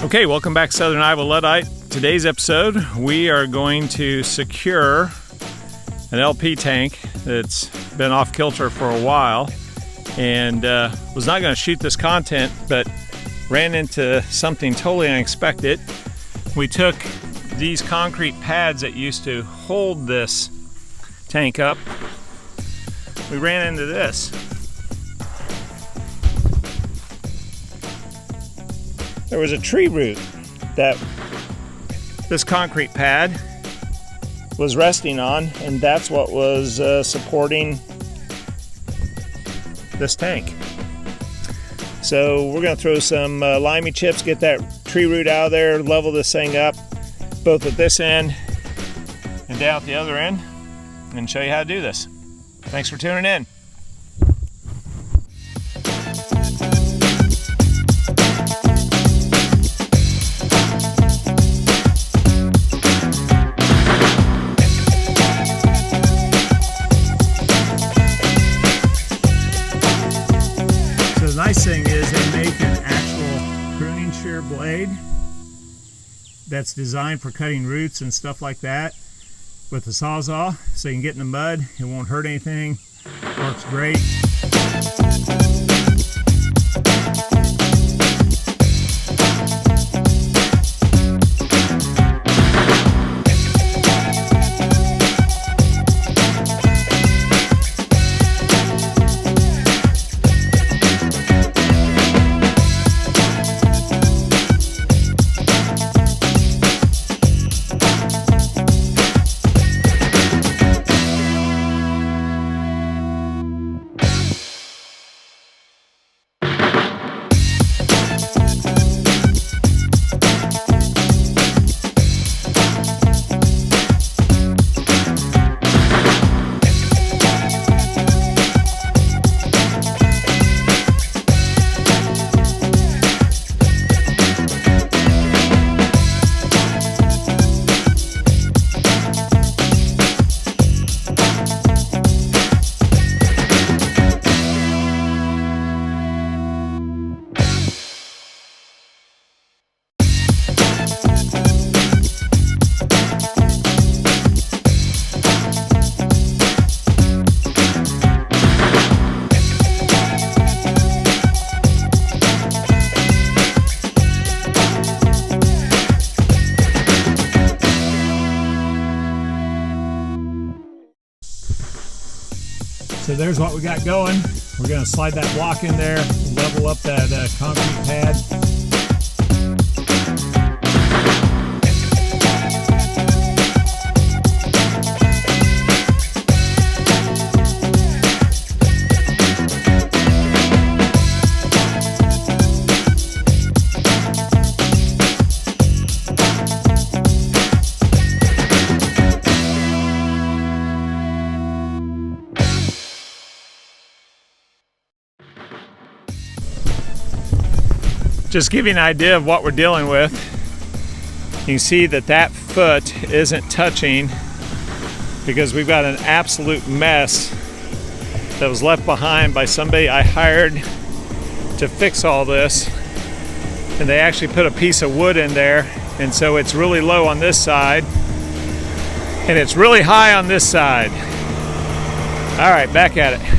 Okay, welcome back, Southern Iowa Luddite. Today's episode, we are going to secure an LP tank that's been off kilter for a while, and was not going to shoot this content, but ran into something totally unexpected. We took these concrete pads that used to hold this tank up. We ran into this. There was a tree root that this concrete pad was resting on, and that's what was supporting this tank. So we're going to throw some limey chips, get that tree root out of there, level this thing up, both at this end and down at the other end, and show you how to do this. Thanks for tuning in. The nice thing is they make an actual pruning shear blade that's designed for cutting roots and stuff like that with the Sawzall, so you can get in the mud, it won't hurt anything, works great. So there's what we got going. We're going to slide that block in there, level up that concrete pad. Just give you an idea of what we're dealing with. You can see that that foot isn't touching because we've got an absolute mess that was left behind by somebody I hired to fix all this. And they actually put a piece of wood in there, and so it's really low on this side and it's really high on this side. All right, back at it.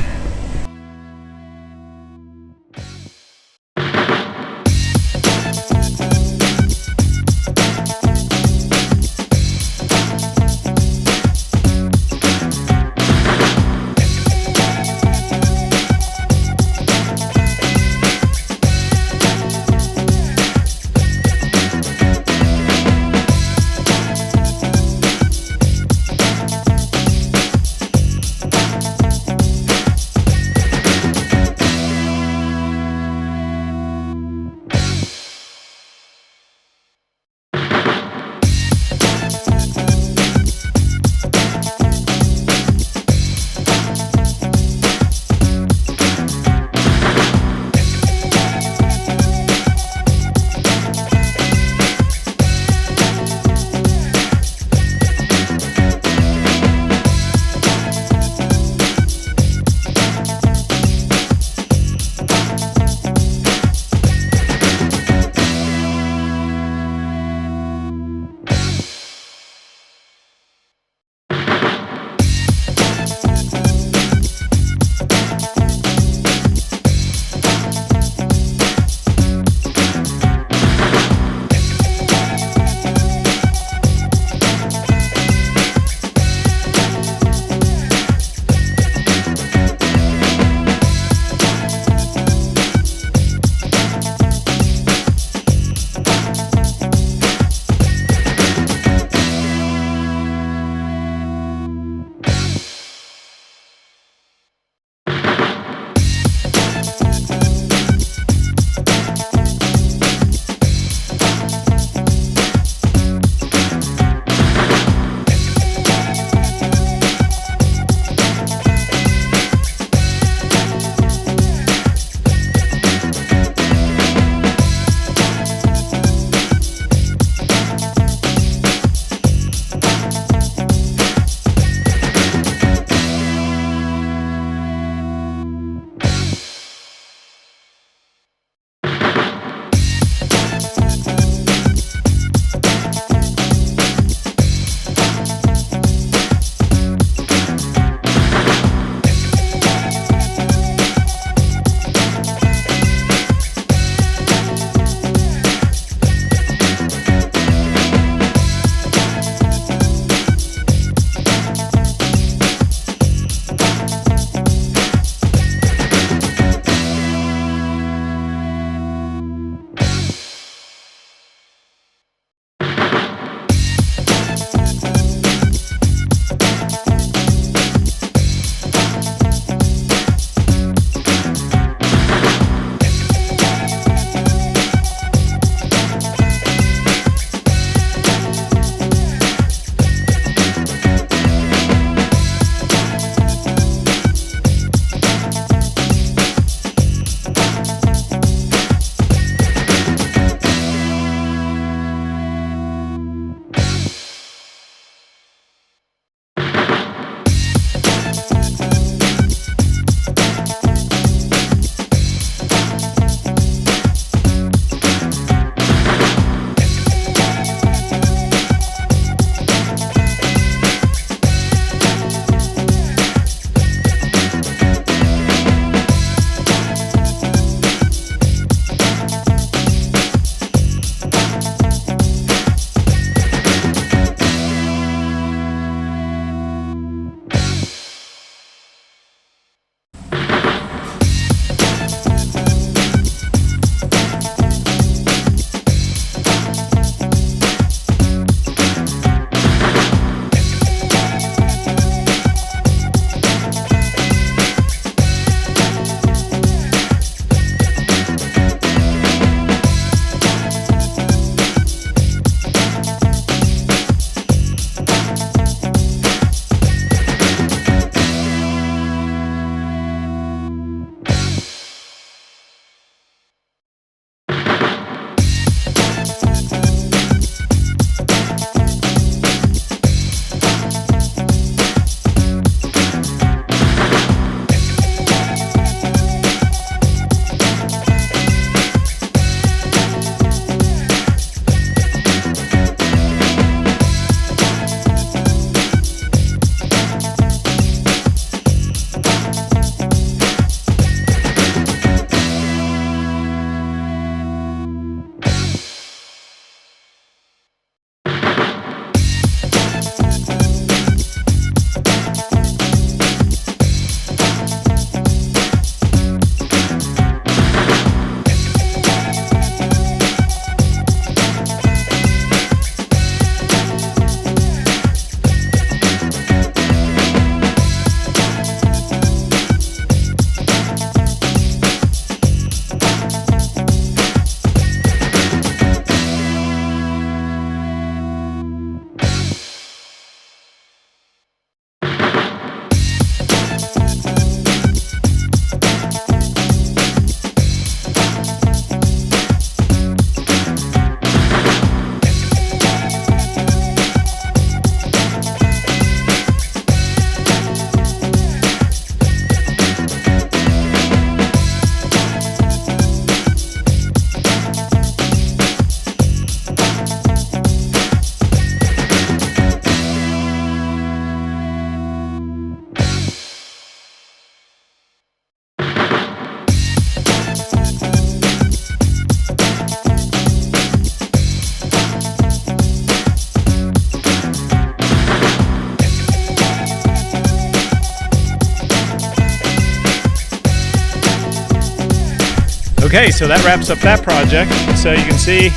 Okay, so that wraps up that project. So you can see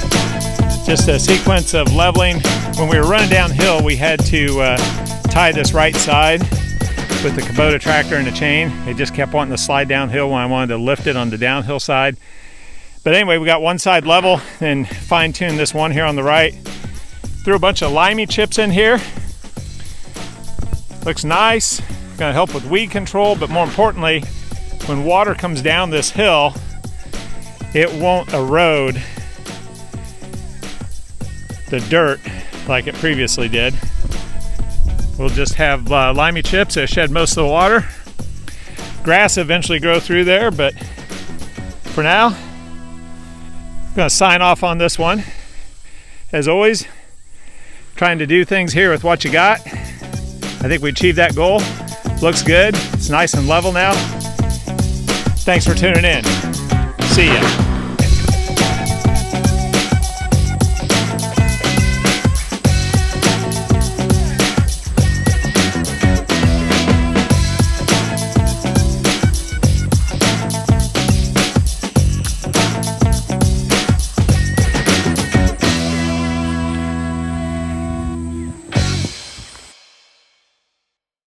just a sequence of leveling. When we were running downhill, we had to tie this right side with the Kubota tractor and the chain. It just kept wanting to slide downhill when I wanted to lift it on the downhill side. But anyway, we got one side level and fine-tuned this one here on the right. Threw a bunch of limey chips in here. Looks nice. Gonna help with weed control, but more importantly, when water comes down this hill, it won't erode the dirt like it previously did. We'll just have limey chips that shed most of the water. Grass eventually grow through there, but for now, I'm gonna sign off on this one. As always, trying to do things here with what you got. I think we achieved that goal. Looks good. It's nice and level now. Thanks for tuning in. See ya.